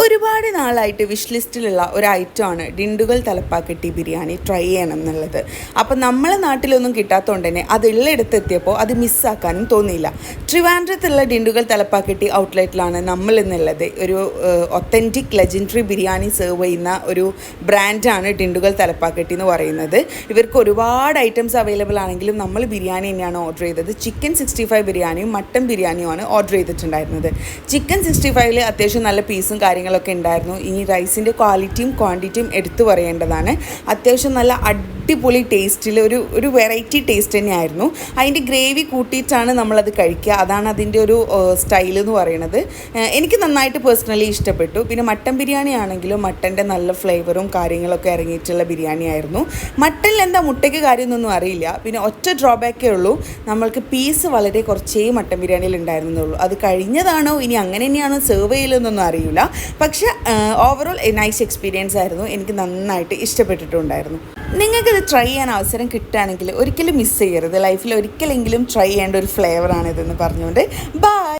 ഒരുപാട് നാളായിട്ട് വിഷ് ലിസ്റ്റിലുള്ള ഒരു ഐറ്റമാണ് ഡിണ്ടുകൽ തലപ്പാക്കട്ടി ബിരിയാണി ട്രൈ ചെയ്യണം എന്നുള്ളത്. അപ്പം നമ്മളെ നാട്ടിലൊന്നും കിട്ടാത്തതുകൊണ്ട് തന്നെ അതുള്ളിടത്തെത്തിയപ്പോൾ അത് മിസ്സാക്കാനും തോന്നിയില്ല. ട്രിവാൻഡ്രത്തുള്ള ഡിണ്ടുകൽ തലപ്പാക്കട്ടി ഔട്ട്ലെറ്റിലാണ് നമ്മൾ എന്നുള്ളത്. ഒരു ഒത്തൻറ്റിക് ലെജൻഡറി ബിരിയാണി സെർവ് ചെയ്യുന്ന ഒരു ബ്രാൻഡാണ് ഡിണ്ടുകൽ തലപ്പാക്കട്ടി എന്ന് പറയുന്നത്. ഇവർക്ക് ഒരുപാട് ഐറ്റംസ് അവൈലബിൾ ആണെങ്കിലും നമ്മൾ ബിരിയാണി തന്നെയാണ് ഓർഡർ ചെയ്തത്. ചിക്കൻ 65 ബിരിയാണിയും മട്ടൻ ബിരിയാണിയുമാണ് ഓർഡർ ചെയ്തിട്ടുണ്ടായിരുന്നത്. ചിക്കൻ 65 അത്യാവശ്യം നല്ല പീസും കാര്യങ്ങളൊക്കെ ഉണ്ടായിരുന്നു. ഇനി റൈസിൻ്റെ ക്വാളിറ്റിയും ക്വാണ്ടിറ്റിയും എടുത്തു പറയേണ്ടതാണ്. അത്യാവശ്യം നല്ല അടിപൊളി ടേസ്റ്റിൽ ഒരു വെറൈറ്റി ടേസ്റ്റ് തന്നെയായിരുന്നു. അതിൻ്റെ ഗ്രേവി കൂട്ടിയിട്ടാണ് നമ്മളത് കഴിക്കുക. അതാണ് അതിൻ്റെ ഒരു സ്റ്റൈൽ എന്ന് പറയുന്നത്. എനിക്ക് നന്നായിട്ട് പേഴ്സണലി ഇഷ്ടപ്പെട്ടു. പിന്നെ മട്ടൻ ബിരിയാണി ആണെങ്കിലും മട്ടൻ്റെ നല്ല ഫ്ലേവറും കാര്യങ്ങളൊക്കെ ഇറങ്ങിയിട്ടുള്ള ബിരിയാണി ആയിരുന്നു. മട്ടനിൽ എന്താ മുട്ടയ്ക്ക് കാര്യമൊന്നും അറിയില്ല. പിന്നെ ഒറ്റ ഡ്രോബാക്കേ ഉള്ളൂ, നമ്മൾക്ക് പീസ് വളരെ കുറച്ചേ മട്ടൻ ബിരിയാണിയിൽ ഉണ്ടായിരുന്നുള്ളൂ. അത് കഴിഞ്ഞതാണോ ഇനി അങ്ങനെ തന്നെയാണോ സെർവ് ചെയ്യലെന്നൊന്നും അറിയില്ല. പക്ഷേ ഓവറോൾ നൈസ് എക്സ്പീരിയൻസ് ആയിരുന്നു. എനിക്ക് നന്നായിട്ട് ഇഷ്ടപ്പെട്ടിട്ടുണ്ടായിരുന്നു. നിങ്ങൾക്കിത് ട്രൈ ചെയ്യാൻ അവസരം കിട്ടുകയാണെങ്കിൽ ഒരിക്കലും മിസ് ചെയ്യരുത്. ലൈഫിൽ ഒരിക്കലെങ്കിലും ട്രൈ ചെയ്യേണ്ട ഒരു ഫ്ലേവറാണിതെന്ന് പറഞ്ഞുകൊണ്ട് ബൈ.